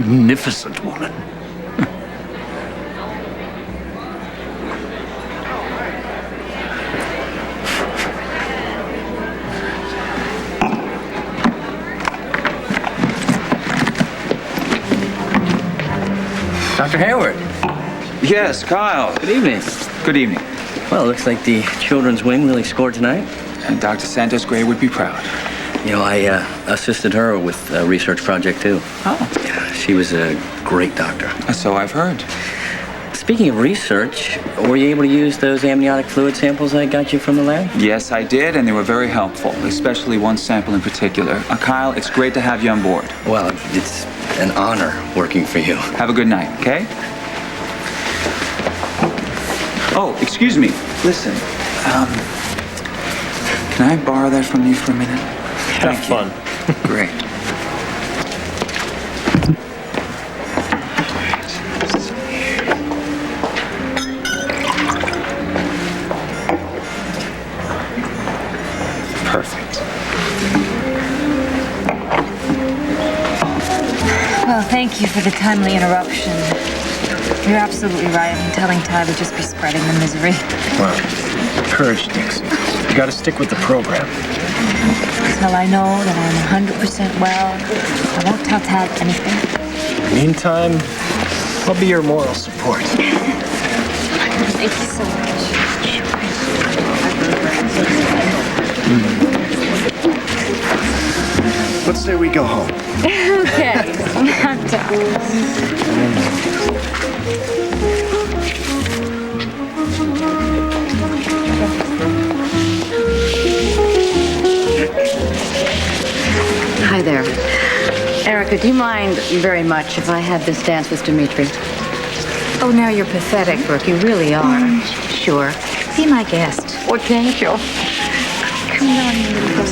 magnificent woman. Dr. Hayward. Yes, Kyle. Good evening. Good evening. Well, it looks like the children's wing really scored tonight. And Dr. Santos Gray would be proud. You know, I assisted her with a research project, too. Oh. Yeah, she was a great doctor. So I've heard. Speaking of research, were you able to use those amniotic fluid samples I got you from the lab? Yes, I did, and they were very helpful, especially one sample in particular. Kyle, it's great to have you on board. Well, it's an honor working for you. Have a good night, okay? Oh, excuse me. Listen, can I borrow that from you for a minute? Have fun. Great. Perfect. Well, thank you for the timely interruption. You're absolutely right. I mean, telling Ty would just be spreading the misery. Well, courage, Dixie. You gotta stick with the program. Until I know that I'm 100% well, I won't tell Tad anything. Meantime, I'll be your moral support. Thank you so much. Let's say we go home. Okay, I'm done. Hi there. Erica, do you mind very much if I had this dance with Dimitri? Oh, now you're pathetic, Brooke. You really are. Sure. Be my guest. Oh, thank you. Come on, you little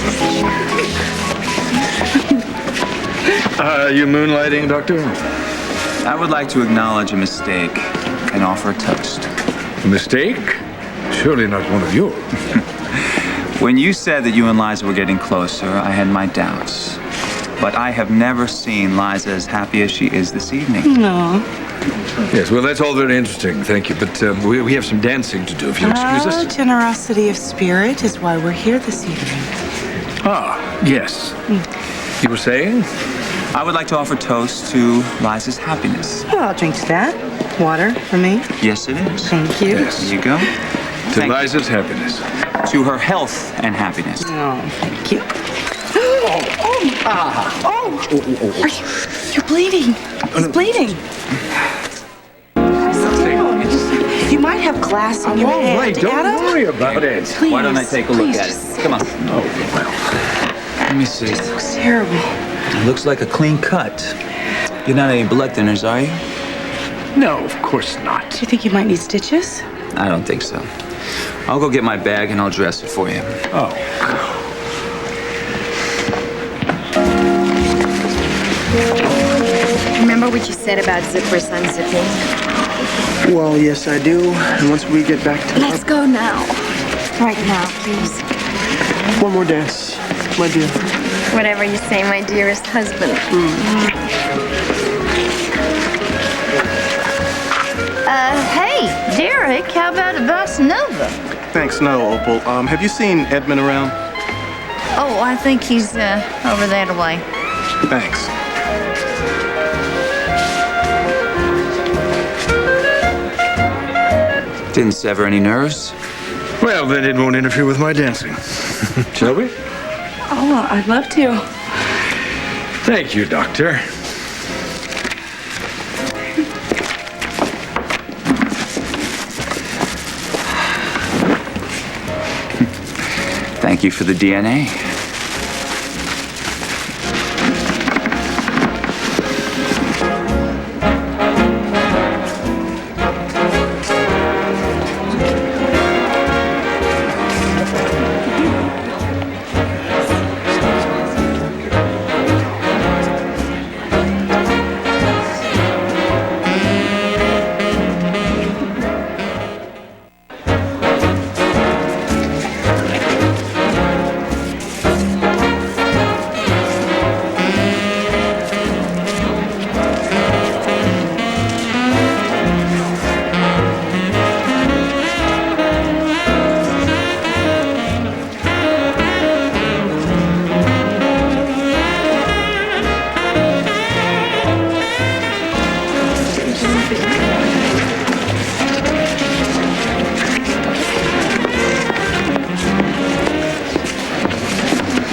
You moonlighting, Doctor? I would like to acknowledge a mistake and offer a toast. A mistake? Surely not one of yours. When you said that you and Liza were getting closer, I had my doubts. But I have never seen Liza as happy as she is this evening. No. Yes, well, that's all very interesting, thank you. But we have some dancing to do, if you'll excuse us. Generosity of spirit is why we're here this evening. Ah, yes. You were saying? I would like to offer toast to Liza's happiness. Well, I'll drink to that. Water for me. Yes, it is. Thank you. Yes. Here you go. To Thank you. Liza's happiness. To her health and happiness. Oh, thank you. You're bleeding. He's bleeding. You might have glass in your hand. Right, don't Adam? worry about it. Please. Why don't I take a look please, at just- it? Come on. Oh, well. Let me see. It looks terrible. It looks like a clean cut. You're not any blood thinners, are you? No, of course not. Do you think you might need stitches? I don't think so. I'll go get my bag and I'll dress it for you. Oh. Remember what you said about zippers unzipping? Well, yes, I do. And once we get back to Let's go now. Right now, please. one more dance, my dear. Whatever you say, my dearest husband. Hey, Derek, how about a bossa nova? Thanks, no, Opal. Have you seen Edmund around? Oh, I think he's over that way. Thanks. Didn't sever any nerves. Well, then it won't interfere with my dancing. Shall we? Oh, I'd love to. Thank you, Doctor. Thank you for the DNA.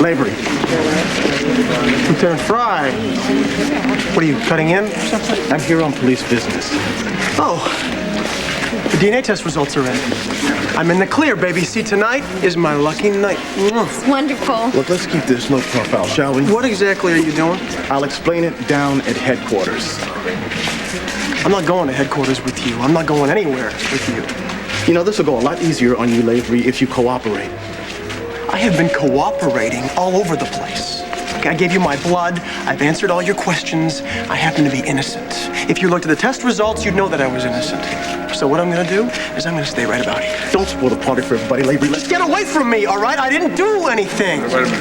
Lavery. Lieutenant Fry. What are you, cutting in or something? I'm here on police business. Oh, the DNA test results are in. I'm in the clear, baby. See, tonight is my lucky night. It's wonderful. Look, let's keep this low profile, shall we? What exactly are you doing? I'll explain it down at headquarters. I'm not going to headquarters with you. I'm not going anywhere with you. You know, this will go a lot easier on you, Lavery, if you cooperate. I have been cooperating all over the place. Okay, I gave you my blood. I've answered all your questions. I happen to be innocent. If you looked at the test results, you'd know that I was innocent. So what I'm gonna do is I'm gonna stay right about here. Don't spoil the party for everybody, Lavery. Let's get away from me, all right? I didn't do anything. Wait a minute.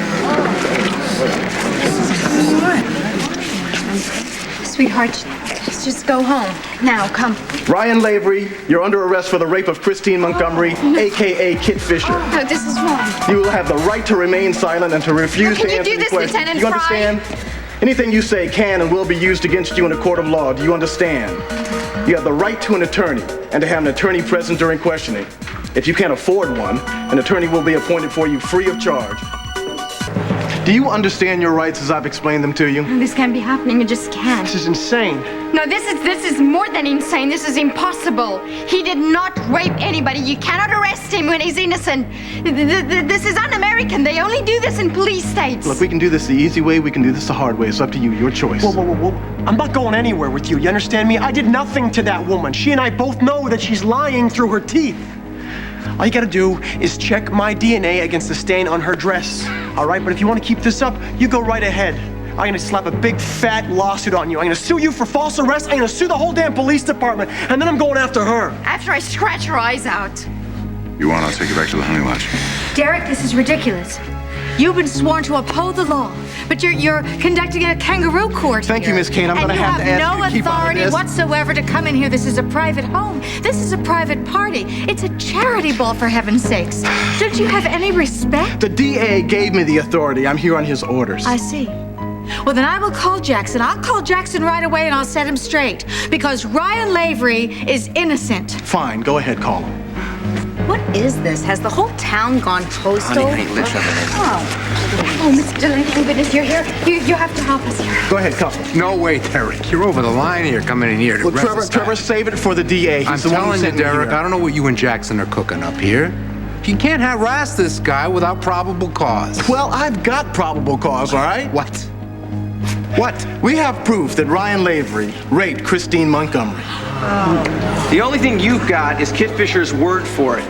Sweetheart, let's just go home. Now, come. Ryan Lavery, you're under arrest for the rape of Christine Montgomery, a.k.a. Kit Fisher. No, this is wrong. You will have the right to remain silent and to refuse Can to you answer do any this, questions. Lieutenant You Fry? understand? Anything you say can and will be used against you in a court of law. Do you understand? You have the right to an attorney and to have an attorney present during questioning. If you can't afford one, an attorney will be appointed for you free of charge. Do you understand your rights as I've explained them to you? This can't be happening. You just can't. This is insane. No, this is more than insane. This is impossible. He did not rape anybody. You cannot arrest him when he's innocent. This is un-American. They only do this in police states. Look, we can do this the easy way, we can do this the hard way. It's up to you, your choice. Whoa, whoa, whoa, whoa. I'm not going anywhere with you. You understand me? I did nothing to that woman. She and I both know that she's lying through her teeth. All you gotta do is check my DNA against the stain on her dress. All right, but if you want to keep this up, you go right ahead. I'm gonna slap a big fat lawsuit on you. I'm gonna sue you for false arrest. I'm gonna sue the whole damn police department, and then I'm going after her. After I scratch her eyes out. You want, I'll take you back to the honey lodge. Derek, this is ridiculous. You've been sworn to uphold the law, but you're conducting a kangaroo court Thank here. you, Miss Kane. I'm gonna have to ask you to keep on And you have no authority this. whatsoever to come in here. This is a private home. This is a private party. It's a charity ball, for heaven's sakes. Don't you have any respect? The DA gave me the authority. I'm here on his orders. I see. Well, then I will call Jackson. I'll call Jackson right away and I'll set him straight. Because Ryan Lavery is innocent. Fine, go ahead, call him. What is this? Has the whole town gone postal? Honey, let's have it. Oh, Mr. Lavery, you're here. You have to help us here. Go ahead, couple. No way, Derek. You're over the line here, coming in here to Look, arrest this guy. Trevor, save it for the DA. I'm He's the one who telling you, sent me Derek, here. I don't know what you and Jackson are cooking up here. You can't harass this guy without probable cause. Well, I've got probable cause, all right? What? What? We have proof that Ryan Lavery raped Christine Montgomery. The only thing you've got is Kit Fisher's word for it.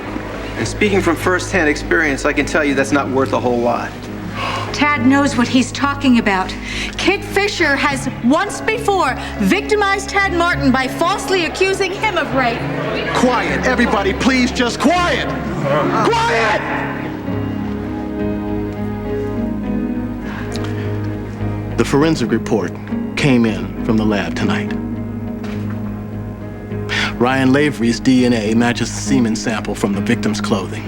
And speaking from first-hand experience, I can tell you that's not worth a whole lot. Tad knows what he's talking about. Kit Fisher has once before victimized Tad Martin by falsely accusing him of rape. Quiet, everybody, please, just quiet! Quiet! The forensic report came in from the lab tonight. Ryan Lavery's DNA matches the semen sample from the victim's clothing.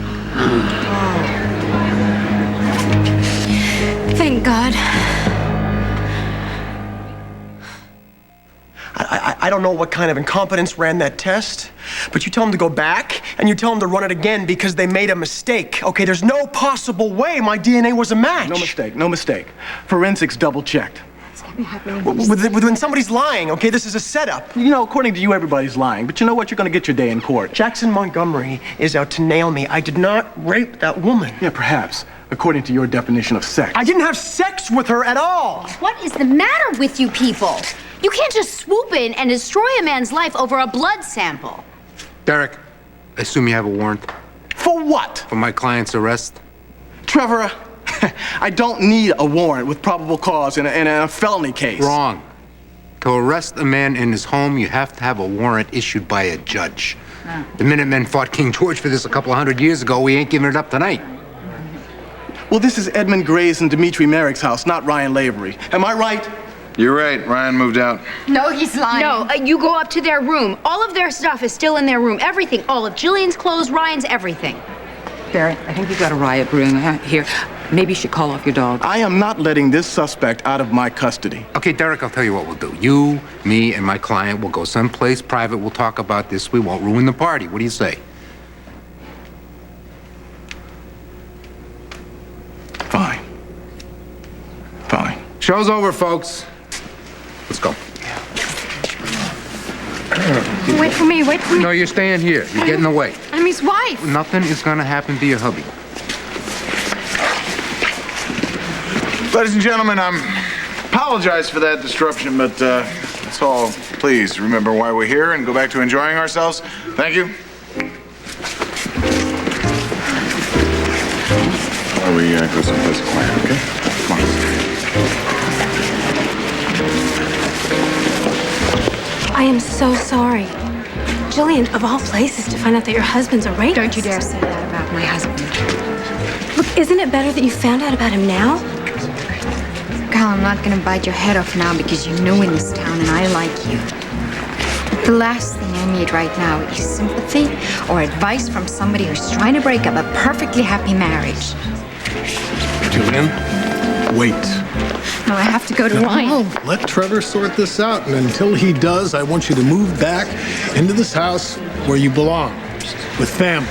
Thank God. I don't know what kind of incompetence ran that test, but you tell them to go back and you tell them to run it again because they made a mistake. Okay, there's no possible way my DNA was a match. No mistake, no mistake. Forensics double-checked. When somebody's lying, okay, this is a setup. You know, according to you, everybody's lying, but you know what? You're gonna get your day in court. Jackson Montgomery is out to nail me. I did not rape that woman. Yeah, perhaps, according to your definition of sex. I didn't have sex with her at all. What is the matter with you people? You can't just swoop in and destroy a man's life over a blood sample. Derek, I assume you have a warrant For what? for my client's arrest? Trevor, I don't need a warrant with probable cause in a felony case. Wrong. To arrest a man in his home, you have to have a warrant issued by a judge. The Minutemen fought King George for this a couple of 100 years ago. We ain't giving it up tonight. Well, this is Edmund Gray's and Dimitri Merrick's house, not Ryan Lavery. Am I right? You're right. Ryan moved out. No, he's lying. No, you go up to their room. All of their stuff is still in their room. Everything. All of Jillian's clothes, Ryan's, everything. Barrett, I think you've got a riot brewing here. Maybe you should call off your dog. I am not letting this suspect out of my custody. Okay, Derek, I'll tell you what we'll do. You, me, and my client will go someplace private. We'll talk about this. We won't ruin the party. What do you say? Fine. Show's over, folks. Let's go. Wait for me, wait for me. No, you're staying here. You're getting away. I'm his wife. Nothing is gonna happen to your hubby. Ladies and gentlemen, apologize for that disruption, but let's all please remember why we're here and go back to enjoying ourselves. Thank you. Why we go someplace quiet, okay? Come on. I am so sorry. Jillian, of all places to find out that your husband's a rapist. Don't you dare say that about my husband. Look, isn't it better that you found out about him now? Cal, I'm not gonna bite your head off now because you're new in this town and I like you. The last thing I need right now is sympathy or advice from somebody who's trying to break up a perfectly happy marriage. Jillian, wait. No, I have to go to Ryan. Let Trevor sort this out, and until he does, I want you to move back into this house where you belong, with family.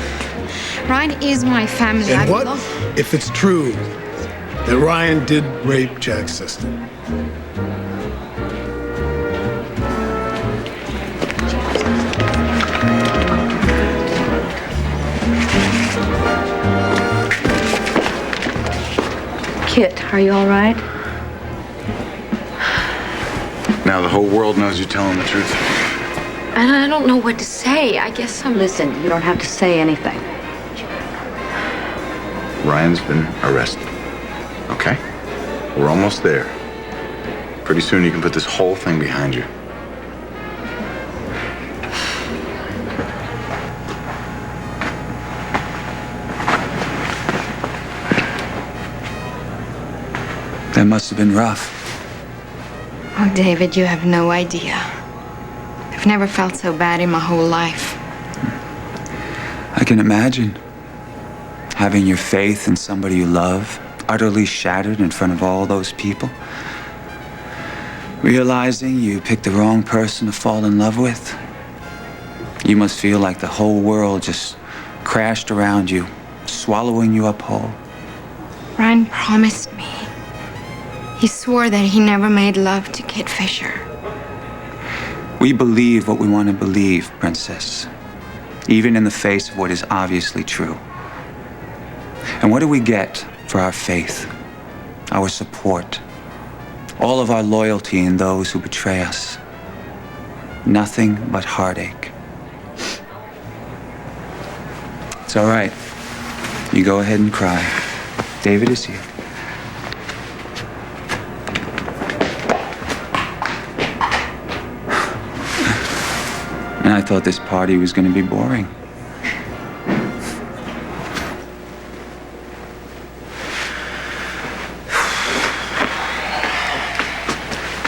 Ryan is my family. And what if it's true that Ryan did rape Jack's sister? Kit, are you all right? Now the whole world knows you're telling the truth. And I don't know what to say. I guess I'm... Listen, you don't have to say anything. Ryan's been arrested. Okay? We're almost there. Pretty soon you can put this whole thing behind you. That must have been rough. Oh, David, you have no idea. I've never felt so bad in my whole life. I can imagine having your faith in somebody you love utterly shattered in front of all those people. Realizing you picked the wrong person to fall in love with. You must feel like the whole world just crashed around you, swallowing you up whole. Ryan promised me. He swore that he never made love to Kit Fisher. We believe what we want to believe, Princess, even in the face of what is obviously true. And what do we get for our faith, our support, all of our loyalty in those who betray us? Nothing but heartache. It's all right. You go ahead and cry. David is here. And I thought this party was going to be boring.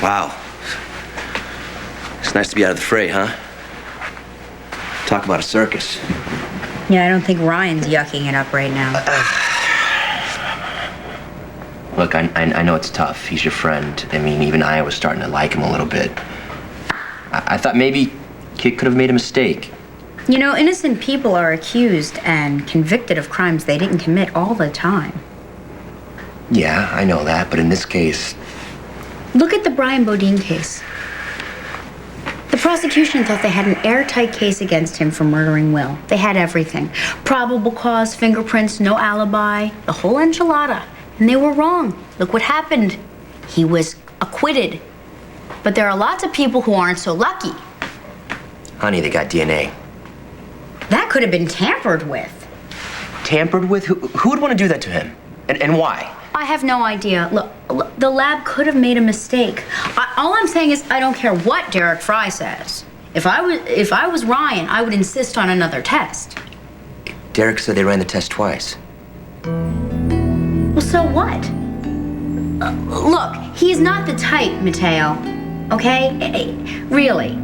Wow. It's nice to be out of the fray, huh? Talk about a circus. Yeah, I don't think Ryan's yucking it up right now. Look, I know it's tough. He's your friend. I mean, even I was starting to like him a little bit. I thought maybe Kit could have made a mistake. You know, innocent people are accused and convicted of crimes they didn't commit all the time. Yeah, I know that, but in this case... Look at the Brian Bodine case. The prosecution thought they had an airtight case against him for murdering Will. They had everything. Probable cause, fingerprints, no alibi, the whole enchilada. And they were wrong. Look what happened. He was acquitted. But there are lots of people who aren't so lucky. Honey, they got DNA. That could have been tampered with. Tampered with? Who would want to do that to him? And why? I have no idea. Look, the lab could have made a mistake. All I'm saying is I don't care what Derek Fry says. If I was Ryan, I would insist on another test. Derek said they ran the test twice. Well, so what? Look, he's not the type, Mateo. Okay? Really.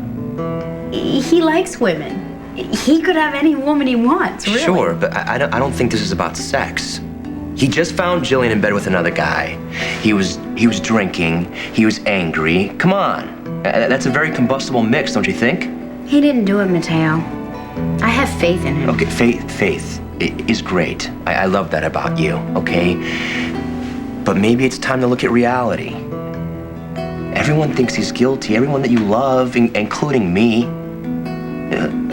He likes women. He could have any woman he wants, really. Sure, but I don't think this is about sex. He just found Jillian in bed with another guy. He was drinking. He was angry. Come on. That's a very combustible mix, don't you think? He didn't do it, Mateo. I have faith in him. Okay, faith is great. I love that about you, okay? But maybe it's time to look at reality. Everyone thinks he's guilty, everyone that you love, including me.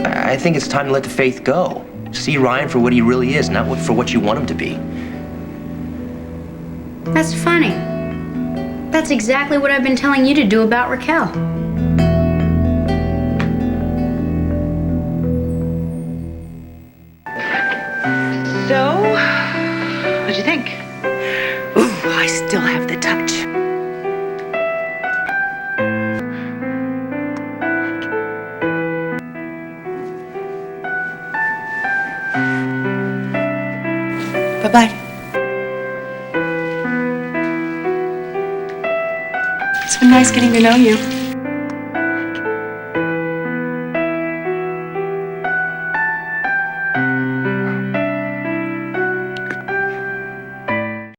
I think it's time to let the faith go. See Ryan for what he really is, not for what you want him to be. That's funny. That's exactly what I've been telling you to do about Raquel. So, what'd you think? Ooh, I still have the touch. Bye-bye. It's been nice getting to know you.